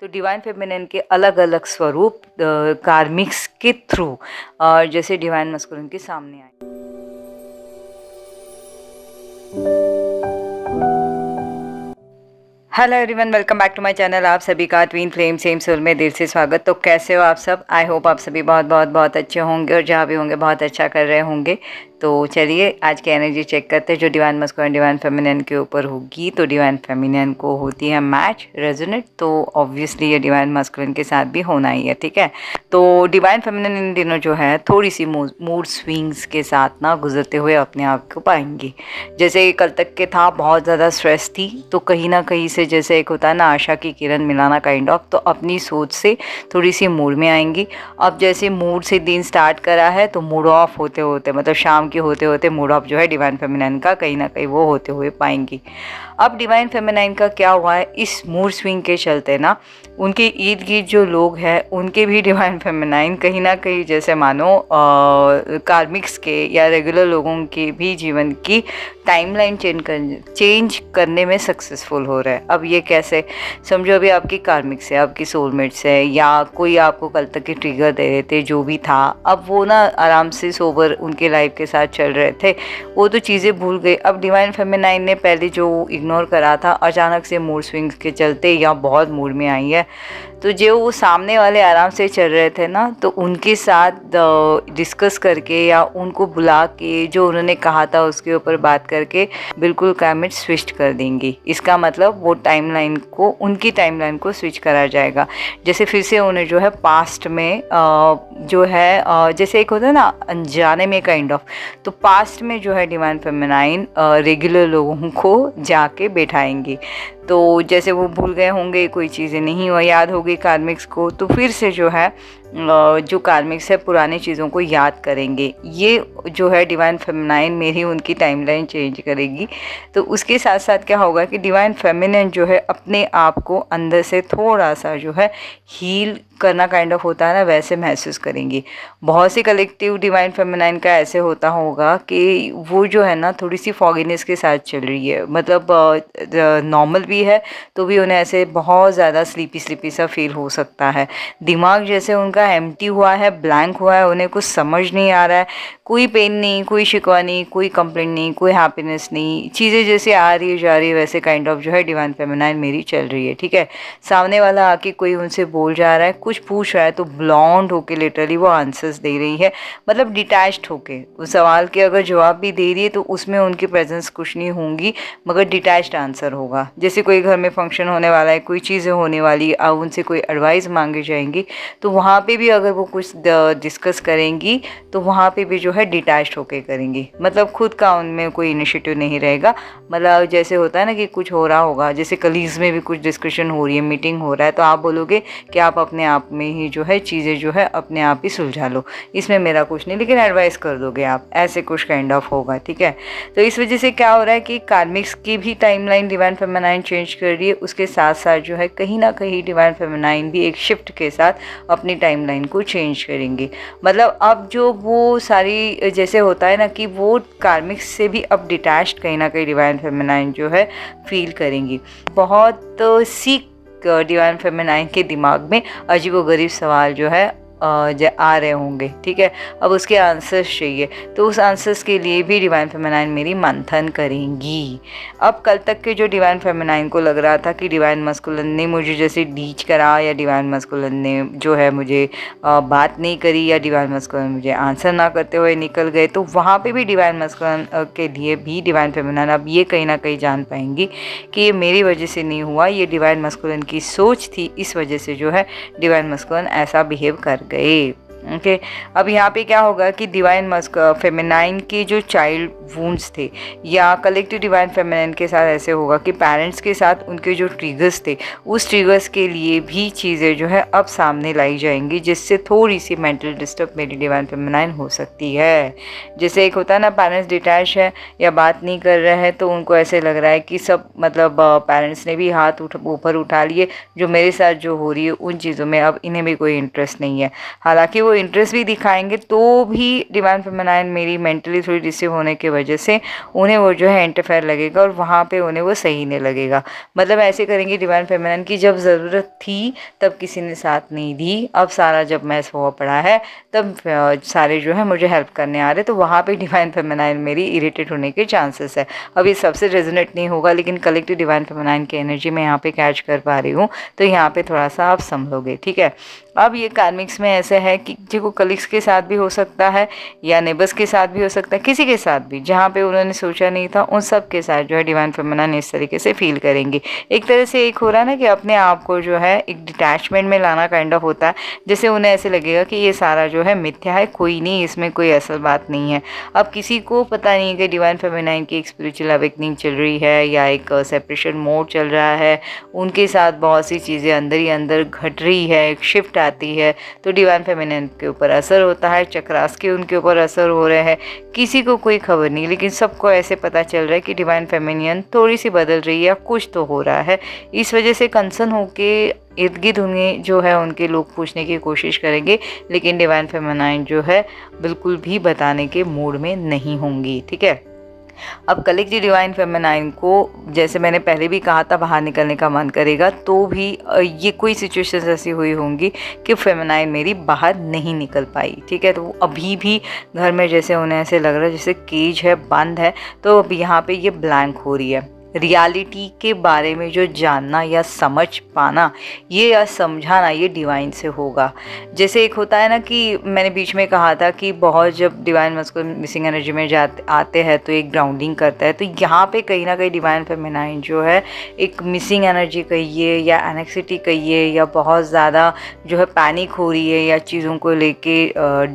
तो divine feminine के अलग अलग स्वरूप कार्मिक्स के थ्रू जैसे डिवाइन मस्कुलिन के सामने आए। Hello everyone, welcome back to my channel. आप सभी का ट्विन फ्लेम सेम सोल में दिल से स्वागत। तो कैसे हो आप सब? आई होप आप सभी बहुत बहुत बहुत अच्छे होंगे और जहाँ भी होंगे बहुत अच्छा कर रहे होंगे। तो चलिए आज की एनर्जी चेक करते हैं जो डिवाइन मस्कुलिन डिवाइन फेमिनिन के ऊपर होगी। तो डिवाइन फेमिनिन को होती है मैच रेजोनेट, तो ऑब्वियसली ये डिवाइन मस्कुलिन के साथ भी होना ही है, ठीक है। तो डिवाइन फेमिनिन इन दिनों जो है थोड़ी सी मूड स्विंग्स के साथ ना गुजरते हुए अपने आप को पाएंगी। जैसे कल तक के था बहुत ज़्यादा स्ट्रेस थी, तो कहीं ना कहीं से जैसे एक होता है ना आशा की किरण मिलाना काइंड ऑफ, तो अपनी सोच से थोड़ी सी मूड में आएंगी। अब जैसे मूड से दिन स्टार्ट करा है तो मूड ऑफ होते होते मतलब शाम के होते होते मूड ऑफ जो है डिवाइन फेमिनिन का कहीं ना कहीं वो होते हुए पाएंगी। अब डिवाइन फेमिनिन का क्या हुआ है, इस मूड स्विंग के चलते ना उनके इर्द गिर्द जो लोग हैं उनके भी डिवाइन फेमिनिन कहीं ना कहीं जैसे मानो कार्मिक्स के या रेगुलर लोगों के भी जीवन की टाइमलाइन चेंज करने में सक्सेसफुल हो रहा है। अब ये कैसे समझो, अभी आपकी कार्मिक्स है, आपकी सोलमेट्स है, या कोई आपको कल तक के ट्रिगर दे रहे थे जो भी था, अब वो ना आराम से सोबर उनके लाइफ के साथ चल रहे थे, वो तो चीज़ें भूल गए। अब डिवाइन फेमिनिन ने पहले जो इग्नोर करा था अचानक से मूड स्विंग्स के चलते या बहुत मूड में आई है, तो जो वो सामने वाले आराम से चल रहे थे ना, तो उनके साथ डिस्कस करके या उनको बुला के जो उन्होंने कहा था उसके ऊपर बात करके बिल्कुल क्लाइमेट स्विच कर देंगी। इसका मतलब वो टाइमलाइन को, उनकी टाइमलाइन को स्विच करा जाएगा। जैसे फिर से उन्हें जो है पास्ट में जो है जैसे एक होता है ना अनजाने में काइंड ऑफ, तो पास्ट में जो है डिवाइन फेमिनिन रेगुलर लोगों को जाके बैठाएंगी। तो जैसे वो भूल गए होंगे, कोई चीज़ें नहीं हुआ, याद हो गई कार्मिक्स को, तो फिर से जो है जो कार्मिक्स है पुरानी चीज़ों को याद करेंगे। ये जो है डिवाइन फेमिनिन मेरी उनकी टाइमलाइन चेंज करेगी। तो उसके साथ साथ क्या होगा कि डिवाइन फेमिनिन जो है अपने आप को अंदर से थोड़ा सा जो है हील करना काइंड ऑफ होता है ना, वैसे महसूस करेंगी। बहुत सी कलेक्टिव डिवाइन फेमिनिन का ऐसे होता होगा कि वो जो है ना थोड़ी सी फॉगीनेस के साथ चल रही है, मतलब नॉर्मल भी है तो भी उन्हें ऐसे बहुत ज़्यादा स्लीपी सा फील हो सकता है। दिमाग जैसे उनका एम्प्टी हुआ है, ब्लैंक हुआ है, उन्हें कुछ समझ नहीं आ रहा है, कोई पेन नहीं, कोई शिकवा नहीं, कोई कंप्लेंट नहीं, कोई हैप्पीनेस नहीं, चीज़ें जैसे आ रही है जा रही है वैसे काइंड ऑफ जो है डिवाइन फेमिनिन मेरी चल रही है, ठीक है। सामने वाला आके कोई उनसे बोल जा रहा है, कुछ पूछ रहा है, तो ब्लॉन्ड होके लिटरली वो आंसर्स दे रही है, मतलब डिटैच्ड होके उस सवाल के अगर जवाब भी दे रही है तो उसमें उनकी प्रेजेंस कुछ नहीं होंगी, मगर डिटैच्ड आंसर होगा। जैसे कोई घर में फंक्शन होने वाला है, कोई चीज़ें होने वाली, अब उनसे कोई एडवाइस मांगी जाएंगी, तो वहाँ पे भी अगर वो कुछ डिस्कस करेंगी तो वहाँ पे भी जो है डिटैच्ड होके करेंगी, मतलब खुद का उनमें कोई इनिशिएटिव नहीं रहेगा। मतलब जैसे होता है ना कि कुछ हो रहा होगा, जैसे कलीग्स में भी कुछ डिस्कशन हो रही है, मीटिंग हो रहा है, तो आप बोलोगे कि आप अपने आप में ही जो है चीज़ें जो है अपने आप ही सुलझा लो, इसमें मेरा कुछ नहीं, लेकिन एडवाइस कर दोगे आप, ऐसे कुछ काइंड ऑफ होगा, ठीक है। तो इस वजह से क्या हो रहा है कि कार्मिक्स की भी टाइमलाइन डिवाइन फेमिनिन चेंज कर रही है, उसके साथ साथ जो है कहीं ना कहीं डिवाइन फेमिनिन भी एक शिफ्ट के साथ अपनी टाइमलाइन को चेंज करेंगी। मतलब अब जो वो सारी जैसे होता है ना कि वो कार्मिक्स से भी अब डिटैच्ड कहीं ना कहीं डिवाइन फेमिनिन जो है फील करेंगी। बहुत सी डिवाइन फेमिनिन के दिमाग में अजीबोगरीब सवाल जो है आ रहे होंगे, ठीक है। अब उसके आंसर्स चाहिए, तो उस आंसर्स के लिए भी डिवाइन फेमिनिन मेरी मंथन करेंगी। अब कल तक के जो डिवाइन फेमिनिन को लग रहा था कि डिवाइन मस्कुलिन ने मुझे जैसे डीच करा, या डिवाइन मस्कुलिन ने जो है मुझे बात नहीं करी, या डिवाइन मस्कुलिन मुझे आंसर ना करते हुए निकल गए, तो वहाँ पे भी डिवाइन मस्कुलिन के लिए भी डिवाइन फेमिनिन अब ये कहीं ना कहीं जान पाएंगी कि ये मेरी वजह से नहीं हुआ, ये डिवाइन मस्कुलिन की सोच थी, इस वजह से जो है डिवाइन मस्कुलिन ऐसा बिहेव कर गए। ओके अब यहाँ पे क्या होगा कि डिवाइन फेमिनिन के जो चाइल्ड वुंड्स थे, या कलेक्टिव डिवाइन फेमिनिन के साथ ऐसे होगा कि पेरेंट्स के साथ उनके जो ट्रिगर्स थे, उस ट्रिगर्स के लिए भी चीज़ें जो है अब सामने लाई जाएंगी, जिससे थोड़ी सी मेंटल डिस्टर्ब मेरी डिवाइन फेमिनिन हो सकती है। जैसे एक होता है ना पेरेंट्स डिटैच है या बात नहीं कर रहे हैं, तो उनको ऐसे लग रहा है कि सब मतलब पेरेंट्स ने भी हाथ ऊपर उठा लिए, जो मेरे साथ जो हो रही है उन चीज़ों में अब इन्हें भी कोई इंटरेस्ट नहीं है। हालांकि वो इंटरेस्ट भी दिखाएंगे तो भी डिवाइन फेमिनिन मेरी मेंटली थोड़ी डिस्टर्ब होने की वजह से उन्हें वो जो है इंटरफेयर लगेगा और वहाँ पे उन्हें वो सही नहीं लगेगा। मतलब ऐसे करेंगे डिवाइन फेमिनाइन की, जब ज़रूरत थी तब किसी ने साथ नहीं दी, अब सारा जब मैस हुआ पड़ा है तब सारे जो है मुझे हेल्प करने आ रहे, तो वहाँ पे डिवाइन फेमिनाइन मेरी इरिटेट होने के चांसेस है। अब ये सबसे रेजोनेट नहीं होगा, लेकिन कलेक्टिव डिवाइन फेमिनाइन की एनर्जी मैं यहाँ पे कैच कर पा रही हूँ, तो यहाँ पे थोड़ा सा आप संभलोगे, ठीक है। अब ये कार्मिक्स में ऐसे है कि जो कलीग्स के साथ भी हो सकता है या नेबर्स के साथ भी हो सकता है, किसी के साथ भी जहाँ पे उन्होंने सोचा नहीं था, उन सब के साथ जो है डिवाइन फेमिनाइन इस तरीके से फील करेंगे। एक तरह से एक हो रहा है ना कि अपने आप को जो है एक डिटैचमेंट में लाना काइंड ऑफ होता है, जैसे उन्हें ऐसे लगेगा कि ये सारा जो है मिथ्या है, कोई नहीं, इसमें कोई असल बात नहीं है। अब किसी को पता नहीं है कि डिवाइन फेमिनाइन की एक स्पिरिचुअल अवेकनिंग चल रही है या एक सेपरेशन मोड चल रहा है, उनके साथ बहुत सी चीज़ें अंदर ही अंदर घट रही है, एक शिफ्ट आती है, तो डिवाइन फेमिनाइन के ऊपर असर होता है, चक्रास के उनके ऊपर असर हो रहे हैं। किसी को कोई खबर नहीं, लेकिन सबको ऐसे पता चल रहा है कि डिवाइन फेमिनियन थोड़ी सी बदल रही है, कुछ तो हो रहा है। इस वजह से कंसर्न होके इर्द गिर्द उन्हें जो है उनके लोग पूछने की कोशिश करेंगे, लेकिन डिवाइन फेमिनाइन जो है बिल्कुल भी बताने के मूड में नहीं होंगी, ठीक है। अब कलेक्टिव डिवाइन फेमिनाइन को, जैसे मैंने पहले भी कहा था, बाहर निकलने का मन करेगा, तो भी ये कोई सिचुएशंस ऐसी हुई होंगी कि फेमिनाइन मेरी बाहर नहीं निकल पाई, ठीक है। तो अभी भी घर में जैसे उन्हें ऐसे लग रहा है जैसे केज है, बंद है, तो अब यहाँ पे ये ब्लैंक हो रही है। रियलिटी के बारे में जो जानना या समझ पाना, ये या समझाना, ये डिवाइन से होगा। जैसे एक होता है ना कि मैंने बीच में कहा था कि बहुत जब डिवाइन मस्कुलिन मिसिंग एनर्जी में आते हैं तो एक ग्राउंडिंग करता है, तो यहाँ पे कहीं ना कहीं डिवाइन फेमिनाइन जो है एक मिसिंग एनर्जी कहिए या एनेक्सिटी कहिए या बहुत ज़्यादा जो है पैनिक हो रही है या चीज़ों को लेके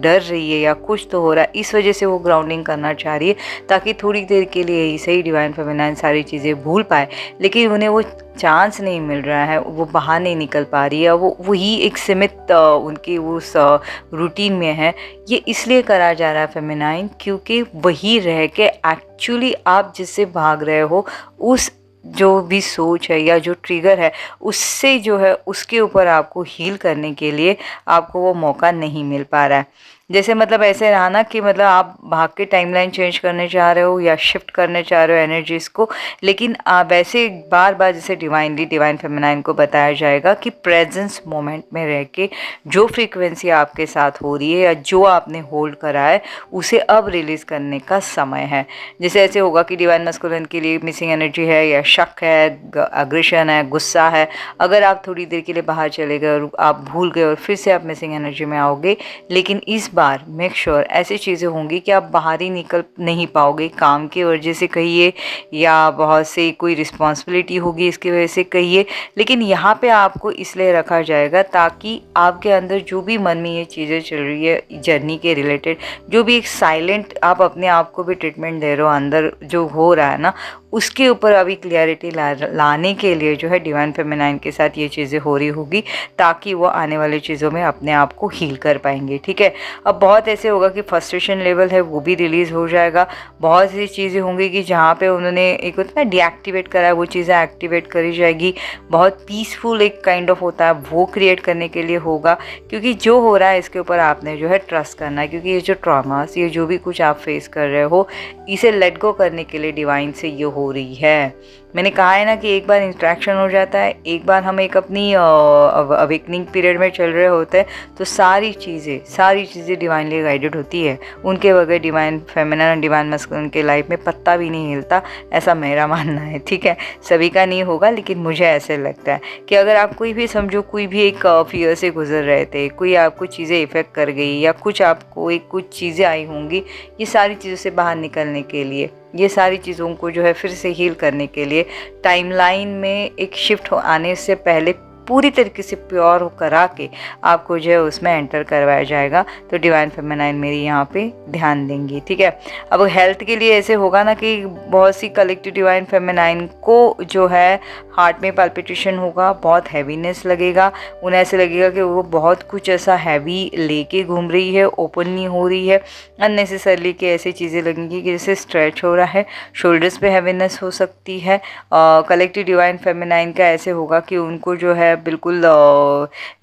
डर रही है या कुछ तो हो रहा है, इस वजह से वो ग्राउंडिंग करना चाह रही है, ताकि थोड़ी देर के लिए ही सही डिवाइन फेमिनाइन सारी चीज़ें भूल पाए, लेकिन उन्हें वो चांस नहीं मिल रहा है, वो बाहर नहीं निकल पा रही है, वो वही एक सीमित उनकी उस रूटीन में है। ये इसलिए करा जा रहा है फेमिनाइन, क्योंकि वही रह के एक्चुअली आप जिससे भाग रहे हो, उस जो भी सोच है या जो ट्रिगर है, उससे जो है उसके ऊपर आपको हील करने के लिए आपको वो मौका नहीं मिल पा रहा है। जैसे मतलब ऐसे रहा ना कि मतलब आप भाग के टाइमलाइन चेंज करने चाह रहे हो या शिफ्ट करने चाह रहे हो एनर्जीज को, लेकिन आप वैसे बार बार जैसे डिवाइन फेमिनाइन को बताया जाएगा कि प्रेजेंस मोमेंट में रह के जो फ्रीक्वेंसी आपके साथ हो रही है या जो आपने होल्ड करा है, उसे अब रिलीज़ करने का समय है। जैसे ऐसे होगा कि डिवाइन मस्कुलिन के लिए मिसिंग एनर्जी है या शक है, अग्रेशन है, गुस्सा है, अगर आप थोड़ी देर के लिए बाहर चले गए और आप भूल गए और फिर से आप मिसिंग एनर्जी में आओगे, लेकिन इस बार मेक श्योर ऐसी चीज़ें होंगी कि आप बाहर ही निकल नहीं पाओगे, काम की वजह से कहिए या बहुत से कोई रिस्पॉन्सिबिलिटी होगी इसकी वजह से कहिए, लेकिन यहाँ पे आपको इसलिए रखा जाएगा ताकि आपके अंदर जो भी मन में ये चीज़ें चल रही है जर्नी के रिलेटेड, जो भी एक साइलेंट आप अपने आप को भी ट्रीटमेंट दे रहे हो, अंदर जो हो रहा है ना, उसके ऊपर अभी क्लियरिटी लाने के लिए जो है डिवाइन फेमिनाइन के साथ ये चीज़ें हो रही होगी, ताकि वो आने वाली चीज़ों में अपने आप को हील कर पाएंगे, ठीक है। अब बहुत ऐसे होगा कि फ्रस्ट्रेशन लेवल है वो भी रिलीज़ हो जाएगा, बहुत सी चीज़ें होंगी कि जहाँ पे उन्होंने एक होता है डीएक्टिवेट करा है, वो चीज़ें एक्टिवेट करी जाएगी। बहुत पीसफुल एक काइंड ऑफ होता है, वो क्रिएट करने के लिए होगा, क्योंकि जो हो रहा है इसके ऊपर आपने जो है ट्रस्ट करना है, क्योंकि ये जो ट्रॉमास, ये जो भी कुछ आप फेस कर रहे हो, इसे लेट गो करने के लिए डिवाइन से ये हो रही है। मैंने कहा है ना कि एक बार इंट्रैक्शन हो जाता है, एक बार हम एक अपनी अवेकनिंग पीरियड में चल रहे होते हैं, तो सारी चीज़ें डिवाइनली गाइडेड होती है। उनके बगैर डिवाइन फेमिनिन और डिवाइन मस्कुलिन के लाइफ में पत्ता भी नहीं हिलता, ऐसा मेरा मानना है, ठीक है। सभी का नहीं होगा, लेकिन मुझे ऐसे लगता है कि अगर आप कोई भी समझो कोई भी एक फियर से गुजर रहे थे, कोई आपको चीज़ें इफ़ेक्ट कर गई या कुछ आपको एक कुछ चीज़ें आई होंगी, ये सारी चीज़ों से बाहर निकलने के लिए, ये सारी चीज़ों को जो है फिर से हील करने के लिए टाइमलाइन में एक शिफ्ट आने से पहले पूरी तरीके से प्योर करा के आपको जो है उसमें एंटर करवाया जाएगा। तो डिवाइन फेमिनाइन मेरी यहाँ पे ध्यान देंगी, ठीक है। अब हेल्थ के लिए ऐसे होगा ना कि बहुत सी कलेक्टिव डिवाइन फेमिनाइन को जो है हार्ट में पल्पिटेशन होगा, बहुत हैवीनेस लगेगा, उन्हें ऐसे लगेगा कि वो बहुत कुछ ऐसा हैवी लेके घूम रही है, ओपन नहीं हो रही है, अननेसेसरली कि ऐसी चीज़ें लगेंगी कि जैसे स्ट्रेच हो रहा है, शोल्डर्स पे हैवीनेस हो सकती है। कलेक्टिव डिवाइन फेमिनाइन का ऐसे होगा कि उनको जो है बिल्कुल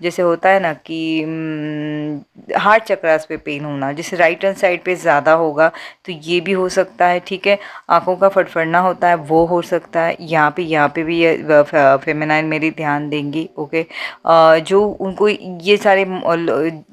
जैसे होता है ना कि हार्ट चक्रास पे पेन होना, जैसे राइट हैंड साइड पे ज़्यादा होगा तो ये भी हो सकता है, ठीक है। आंखों का फटफड़ना होता है वो हो सकता है, यहाँ पे भी ये फेमिनाइन मेरी ध्यान देंगी, ओके। जो उनको ये सारे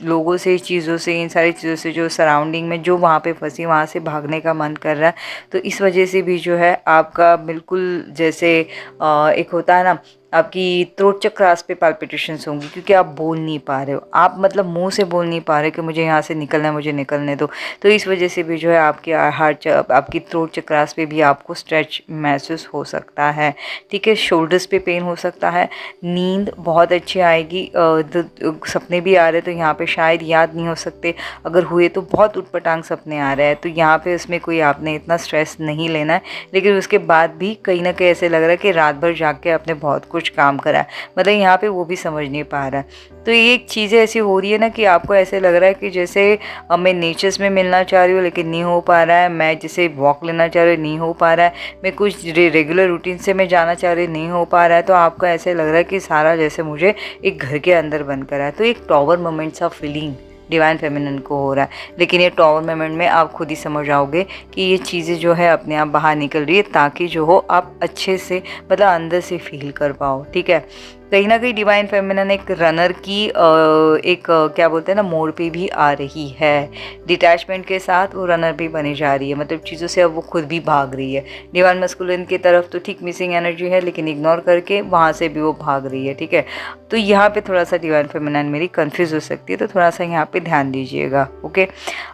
लोगों से, चीज़ों से, इन सारी चीज़ों से जो सराउंडिंग में जो वहाँ पे फंसी, वहाँ से भागने का मन कर रहा है, तो इस वजह से भी जो है आपका बिल्कुल जैसे एक होता है ना, आपकी थ्रोट चक्रास पे पाल्पिटेशंस होंगी, क्योंकि आप बोल नहीं पा रहे हो, आप मतलब मुंह से बोल नहीं पा रहे कि मुझे यहाँ से निकलना है, मुझे निकलने दो। तो इस वजह से भी जो है आपकी आपकी थ्रोट चक्रास पे भी आपको स्ट्रेच महसूस हो सकता है, ठीक है। शोल्डर्स पे पेन हो सकता है। नींद बहुत अच्छी आएगी। सपने भी आ रहे हैं तो यहाँ पे शायद याद नहीं हो सकते, अगर हुए तो बहुत उटपटांग सपने आ रहे हैं, तो यहाँ पे उसमें कोई आपने इतना स्ट्रेस नहीं लेना है। लेकिन उसके बाद भी कहीं ना कहीं ऐसे लग रहा है कि रात भर जाग के आपने बहुत कुछ काम करा है, मतलब यहाँ पे वो भी समझ नहीं पा रहा है। तो ये एक चीज़ें ऐसी हो रही है ना कि आपको ऐसे लग रहा है कि जैसे मैं नेचर्स में मिलना चाह रही हूँ लेकिन नहीं हो पा रहा है, मैं जैसे वॉक लेना चाह रही हूँ नहीं हो पा रहा है, मैं कुछ रेगुलर रूटीन से मैं जाना चाह रही नहीं हो पा रहा है, तो आपको ऐसे लग रहा है कि सारा जैसे मुझे एक घर के अंदर बंद करा है। तो एक tower moments of feeling divine feminine को हो रहा है, लेकिन ये टॉवर मोमेंट में आप खुद ही समझ आओगे कि ये चीज़ें जो है अपने आप बाहर निकल रही है, ताकि जो हो आप अच्छे से मतलब अंदर से फील कर पाओ, ठीक है। कहीं ना कहीं डिवाइन फेमिनिन एक रनर की क्या बोलते हैं ना, मोड़ पे भी आ रही है। डिटैचमेंट के साथ वो रनर भी बनी जा रही है, मतलब चीज़ों से अब वो खुद भी भाग रही है। डिवाइन मस्कुलिन की तरफ तो ठीक मिसिंग एनर्जी है, लेकिन इग्नोर करके वहाँ से भी वो भाग रही है, ठीक है। तो यहाँ पे थोड़ा सा डिवाइन फेमिनिन मेरी कंफ्यूज हो सकती है, तो थोड़ा सा यहाँ पे ध्यान दीजिएगा, ओके।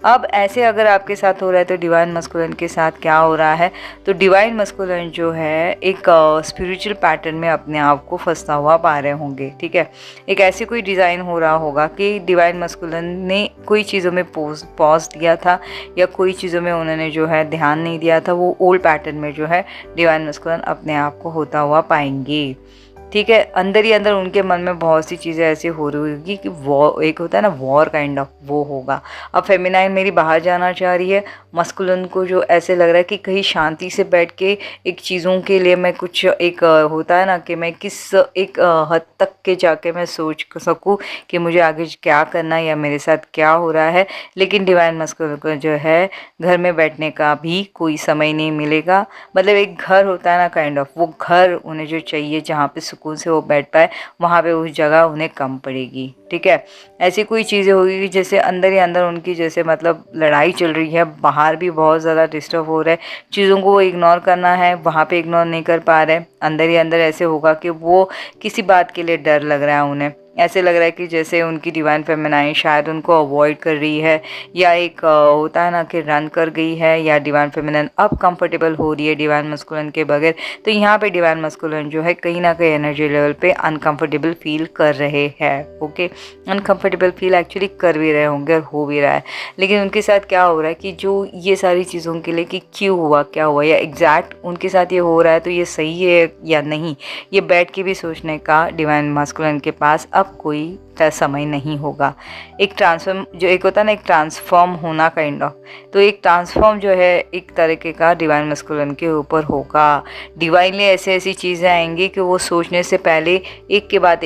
अब ऐसे अगर आपके साथ हो रहा है तो डिवाइन मस्कुलिन के साथ क्या हो रहा है, तो डिवाइन मस्कुलिन जो है एक स्पिरिचुअल पैटर्न में अपने आप को फंसता हुआ पा रहे होंगे, ठीक है। एक ऐसी कोई डिज़ाइन हो रहा होगा कि डिवाइन मस्कुलिन ने कोई चीज़ों में पॉज दिया था, या कोई चीज़ों में उन्होंने जो है ध्यान नहीं दिया था, वो ओल्ड पैटर्न में जो है डिवाइन मस्कुलिन अपने आप को होता हुआ पाएंगे, ठीक है। अंदर ही अंदर उनके मन में बहुत सी चीज़ें ऐसी हो रही होगी कि वो एक होता है ना वॉर काइंड ऑफ, वो होगा। अब फेमिनाइन मेरी बाहर जाना चाह रही है, मस्कुलिन को जो ऐसे लग रहा है कि कहीं शांति से बैठ के एक चीज़ों के लिए मैं कुछ एक होता है ना कि मैं किस एक हद तक के जाके मैं सोच सकूँ कि मुझे आगे क्या करना है या मेरे साथ क्या हो रहा है। लेकिन डिवाइन मस्कुलिन को जो है घर में बैठने का भी कोई समय नहीं मिलेगा, मतलब एक घर होता है ना काइंड ऑफ, वो घर उन्हें जो चाहिए जहाँ पे सुकून से वो बैठ पाए, वहाँ पे उस जगह उन्हें कम पड़ेगी, ठीक है। ऐसी कोई चीज़ें होगी जैसे अंदर ही अंदर उनकी जैसे मतलब लड़ाई चल रही है, बाहर भी बहुत ज़्यादा डिस्टर्ब हो रहा है, चीज़ों को वो इग्नोर करना है, वहाँ पे इग्नोर नहीं कर पा रहे। अंदर ही अंदर ऐसे होगा कि वो किसी बात के लिए डर लग रहा है उन्हें, ऐसे लग रहा है कि जैसे उनकी डिवाइन फेमिनाइन शायद उनको अवॉइड कर रही है, या एक होता है ना कि रन कर गई है, या डिवाइन फेमिनाइन अब कंफर्टेबल हो रही है डिवाइन मस्कुलिन के बगैर। तो यहाँ पे डिवाइन मस्कुलिन जो है कहीं ना कहीं एनर्जी लेवल पे अनकंफर्टेबल फील कर रहे हैं, ओके। अनकंफर्टेबल फील एक्चुअली कर भी रहे होंगे और हो भी रहा है, लेकिन उनके साथ क्या हो रहा है कि जो ये सारी चीज़ों के लिए कि क्यों हुआ, क्या हुआ, या एग्जैक्ट उनके साथ ये हो रहा है तो ये सही है या नहीं, ये बैठ के भी सोचने का डिवाइन मस्कुलिन के पास अब कोई समय नहीं होगा। एक ट्रांसफॉर्म जो एक होता है ना, एक ट्रांसफॉर्म होना काइंड ऑफ, तो एक ट्रांसफॉर्म जो है एक तरीके का डिवाइन मस्कुलिन के ऊपर होगा। डिवाइनली ऐसे ऐसी चीज़ें आएंगी कि वो सोचने से पहले एक के बाद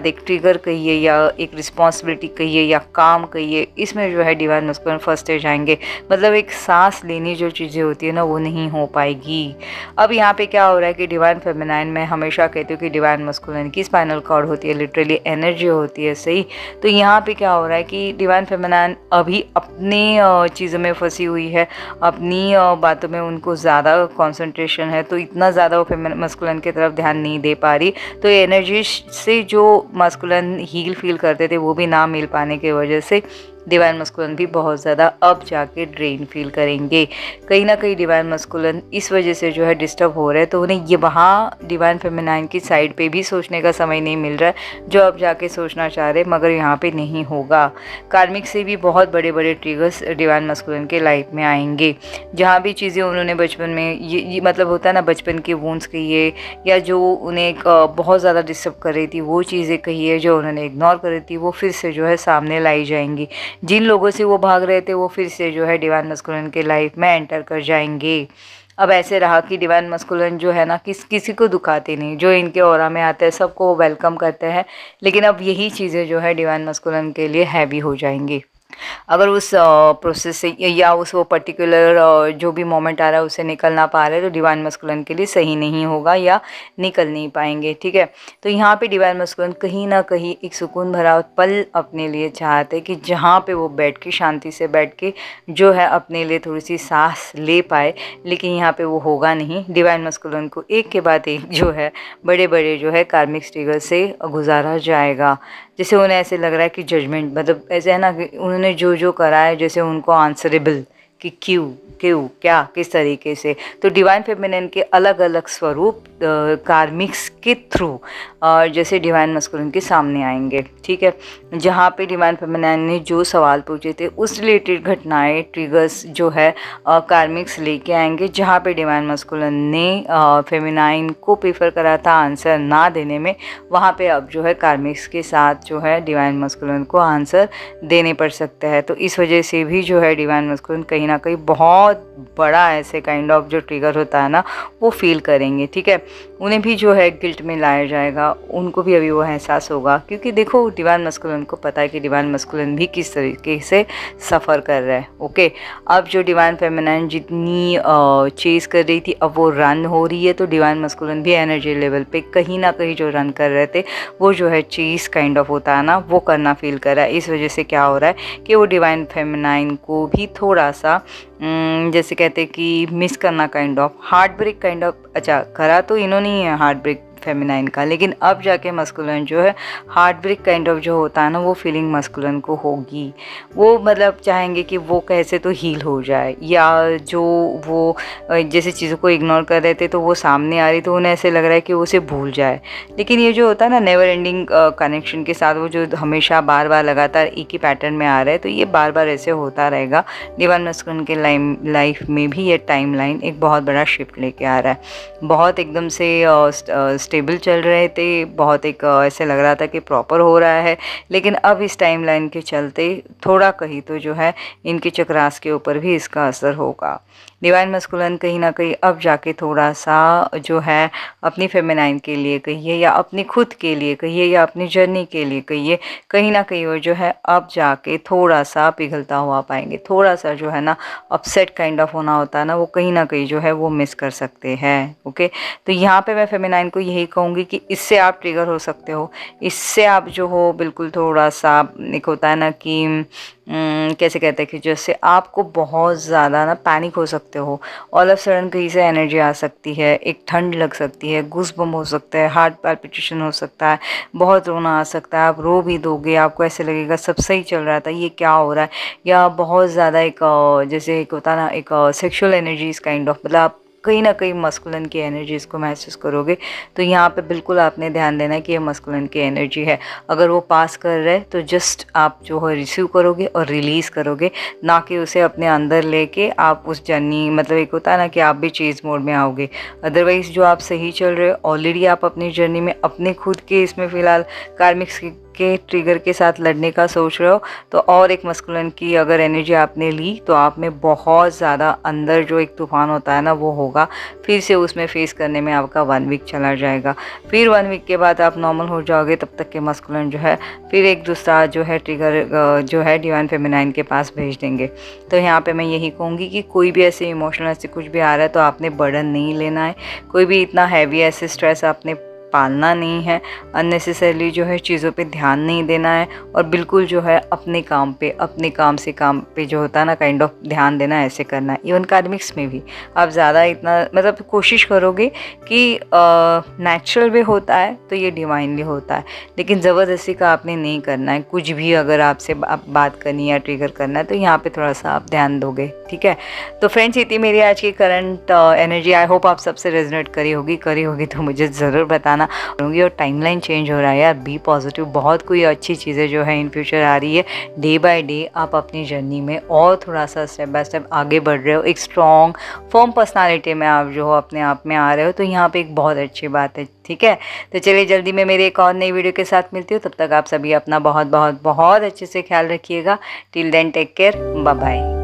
एक ट्रिगर कहिए, या एक रिस्पॉन्सिबिलिटी कहिए, या काम कहिए, इसमें जो है डिवाइन मस्कुलिन फर्स्ट स्टेज आएंगे, मतलब एक सांस लेनी जो चीज़ें होती है ना वो नहीं हो पाएगी। अब यहाँ पे क्या हो रहा है कि डिवाइन फेमिनाइन में हमेशा कहती हूँ कि डिवाइन मस्कुलिन की स्पाइनल कॉर्ड होती है, लिटरली एनर्जी होती है, सही। तो यहाँ पे क्या हो रहा है कि डिवाइन फेमिनाइन अभी अपनी चीज़ों में फंसी हुई है, अपनी बातों में उनको ज़्यादा कंसंट्रेशन है, तो इतना ज़्यादा वो मस्कुलिन की तरफ ध्यान नहीं दे पा रही। तो एनर्जी से जो मस्कुलिन हील फील करते थे वो भी ना मिल पाने की वजह से डिवाइन मस्कुलिन भी बहुत ज़्यादा अब जाके ड्रेन फील करेंगे। कहीं ना कहीं डिवाइन मस्कुलिन इस वजह से जो है डिस्टर्ब हो रहा है, तो उन्हें ये वहाँ डिवाइन फेमिनाइन की साइड पे भी सोचने का समय नहीं मिल रहा है जो अब जाके सोचना चाह रहे, मगर यहाँ पे नहीं होगा। कार्मिक से भी बहुत बड़े बड़े ट्रिगर्स डिवाइन मस्कुलिन के लाइफ में आएंगे, जहाँ भी चीज़ें उन्होंने बचपन में ये मतलब होता है ना बचपन के वूंड्स कहिए, या जो उन्हें बहुत ज़्यादा डिस्टर्ब कर रही थी वो चीज़ें कहिए जो उन्होंने इग्नोर कर रही थी, वो फिर से जो है सामने लाई जाएंगी। जिन लोगों से वो भाग रहे थे वो फिर से जो है डिवाइन मस्कुलिन के लाइफ में एंटर कर जाएंगे। अब ऐसे रहा कि डिवाइन मस्कुलिन जो है ना किसी को दुखाते नहीं, जो इनके ऑरा में आते हैं सबको वेलकम करते हैं। लेकिन अब यही चीज़ें जो है डिवाइन मस्कुलिन के लिए हैवी हो जाएंगी अगर उस प्रोसेस से या उस वो पर्टिकुलर जो भी मोमेंट आ रहा है उससे निकल ना पा रहे, तो डिवाइन मस्कुलिन के लिए सही नहीं होगा या निकल नहीं पाएंगे। ठीक है, तो यहाँ पे डिवाइन मस्कुलिन कहीं ना कहीं एक सुकून भरा पल अपने लिए चाहते कि जहाँ पे वो बैठ के शांति से बैठ के जो है अपने लिए थोड़ी सी सांस ले पाए, लेकिन यहाँ पे वो होगा नहीं। डिवाइन मस्कुलिन को एक के बाद एक जो है बड़े बड़े जो है कार्मिक स्ट्रगल से गुजारा जाएगा। जैसे उन्हें ऐसे लग रहा है कि जजमेंट, मतलब ऐसे है ना कि उन्होंने जो जो करा है जैसे उनको आंसरेबल कि क्यों क्यों क्या किस तरीके से। तो डिवाइन फेमिनिन के अलग अलग स्वरूप कार्मिक्स के थ्रू जैसे डिवाइन मस्कुलिन के सामने आएंगे। ठीक है, जहाँ पे डिवाइन फेमिनिन ने जो सवाल पूछे थे उस रिलेटेड घटनाएं ट्रिगर्स जो है कार्मिक्स लेके आएंगे। जहाँ पे डिवाइन मस्कुलिन ने फेमिनाइन को प्रीफर करा था आंसर ना देने में, वहाँ पे अब जो है कार्मिक्स के साथ जो है डिवाइन मस्कुलिन को आंसर देने पड़ सकते हैं। तो इस वजह से भी जो है डिवाइन मस्कुलिन कहीं ना कहीं बहुत बड़ा ऐसे काइंड ऑफ जो ट्रिगर होता है ना वो फील करेंगे। ठीक है, उन्हें भी जो है गिल्ट में लाया जाएगा, उनको भी अभी वो एहसास होगा, क्योंकि देखो डिवाइन मस्कुलिन को पता है कि डिवाइन मस्कुलिन भी किस तरीके से सफ़र कर रहा है। ओके, अब जो डिवाइन फेमिनाइन जितनी चेस कर रही थी अब वो रन हो रही है, तो डिवाइन मस्कुलिन भी एनर्जी लेवल पे कहीं ना कहीं जो रन कर रहे थे वो जो है चेस काइंड ऑफ होता है ना वो करना फील कर रहा है। इस वजह से क्या हो रहा है कि वो डिवाइन फेमिनाइन को भी थोड़ा सा जैसे कहते हैं कि मिस करना kind of, heart break kind of. अच्छा, करा तो इन्होंने ही है हार्ट ब्रेक फेमिनाइन का, लेकिन अब जाके मस्कुलिन जो है हार्ट ब्रेक काइंड ऑफ जो होता है ना वो फीलिंग मस्कुलिन को होगी। वो मतलब चाहेंगे कि वो कैसे तो हील हो जाए, या जो वो जैसे चीज़ों को इग्नोर कर रहे थे तो वो सामने आ रही तो उन्हें ऐसे लग रहा है कि वो उसे भूल जाए। लेकिन ये जो होता है ना नेवर एंडिंग कनेक्शन के साथ, वो जो हमेशा बार बार लगातार एक ही पैटर्न में आ रहा है, तो ये बार बार ऐसे होता रहेगा। डिवाइन मस्कुलिन के लाइफ में भी ये टाइम लाइन एक बहुत बड़ा शिफ्ट लेके आ रहा है। बहुत एकदम से स्टेबल चल रहे थे, बहुत एक ऐसे लग रहा था कि प्रॉपर हो रहा है, लेकिन अब इस टाइम लाइन के चलते थोड़ा कहीं तो जो है इनके चक्रास के ऊपर भी इसका असर होगा। डिवाइन मस्कुलिन कहीं ना कहीं अब जाके थोड़ा सा जो है अपनी फेमिनाइन के लिए कहिए या अपनी खुद के लिए कहिए या अपनी जर्नी के लिए कहिए, कहीं ना कहीं वो जो है अब जाके थोड़ा सा पिघलता हुआ पाएंगे। थोड़ा सा जो है ना अपसेट काइंड ऑफ होना होता है ना, वो कहीं ना कहीं जो है वो मिस कर सकते हैं। ओके, तो यहाँ पे मैं फेमिनाइन को यही कहूँगी कि इससे आप ट्रिगर हो सकते हो, इससे आप जो हो बिल्कुल थोड़ा सा एक होता है ना कि कैसे कहते हैं कि जैसे आपको बहुत ज़्यादा ना पैनिक हो सकते हो, ऑल ऑफ सडन कहीं से एनर्जी आ सकती है, एक ठंड लग सकती है, गूज़बम्प हो सकता है, हार्ट पैल्पिटेशन हो सकता है, बहुत रोना आ सकता है, आप रो भी दोगे, आपको ऐसे लगेगा सब सही चल रहा था ये क्या हो रहा है, या बहुत ज़्यादा एक जैसे एक होता ना एक सेक्शुअल एनर्जीज काइंड ऑफ, मतलब आप कहीं ना कहीं मस्कुलिन की एनर्जीज को महसूस करोगे। तो यहाँ पे बिल्कुल आपने ध्यान देना है कि ये मस्कुलिन की एनर्जी है। अगर वो पास कर रहे तो जस्ट आप जो है रिसीव करोगे और रिलीज़ करोगे, ना कि उसे अपने अंदर लेके आप उस जर्नी, मतलब एक होता है ना कि आप भी चेज मोड में आओगे। अदरवाइज़ जो आप सही चल रहे हो ऑलरेडी, आप अपनी जर्नी में अपने खुद के इसमें फ़िलहाल कार्मिक्स के ट्रिगर के साथ लड़ने का सोच रहे हो, तो और एक मस्कुलिन की अगर एनर्जी आपने ली तो आप में बहुत ज़्यादा अंदर जो एक तूफान होता है ना वो होगा। फिर से उसमें फेस करने में आपका 1 वीक चला जाएगा, फिर 1 वीक के बाद आप नॉर्मल हो जाओगे। तब तक के मस्कुलिन जो है फिर एक दूसरा जो है ट्रिगर जो है डिवाइन फेमिनाइन के पास भेज देंगे। तो यहाँ पे मैं यही कहूँगी कि कोई भी ऐसे इमोशनल ऐसे कुछ भी आ रहा है तो आपने बर्डन नहीं लेना है, कोई भी इतना हैवी ऐसे स्ट्रेस आपने पालना नहीं है, अननेसेसरली जो है चीज़ों पे ध्यान नहीं देना है, और बिल्कुल जो है अपने काम पे, अपने काम से काम पे जो होता है ना काइंड ऑफ ध्यान देना, ऐसे करना है। इवन कार्मिक्स में भी आप ज़्यादा इतना मतलब कोशिश करोगे कि नेचुरल वे होता है तो ये डिवाइनली होता है, लेकिन ज़बरदस्ती का आपने नहीं करना है। कुछ भी अगर आपसे बात करनी या ट्रिगर करना है तो यहाँ पर थोड़ा सा आप ध्यान दोगे। ठीक है, तो फ्रेंड्स ये थी मेरी आज की करंट एनर्जी। आई होप आप सबसे रेजोनेट करी होगी तो मुझे ज़रूर बताना होंगी। और टाइमलाइन चेंज हो रहा है यार, बी पॉजिटिव, बहुत कोई अच्छी चीज़ें जो है इन फ्यूचर आ रही है। डे बाय डे आप अपनी जर्नी में और थोड़ा सा स्टेप बाय स्टेप आगे बढ़ रहे हो, एक स्ट्रॉन्ग फर्म पर्सनालिटी में आप जो हो अपने आप में आ रहे हो, तो यहाँ पे एक बहुत अच्छी बात है। ठीक है, तो चलिए जल्दी मैं मेरी एक और नई वीडियो के साथ मिलती हूँ। तब तक आप सभी अपना बहुत बहुत बहुत अच्छे से ख्याल रखिएगा। Till then take care, bye bye.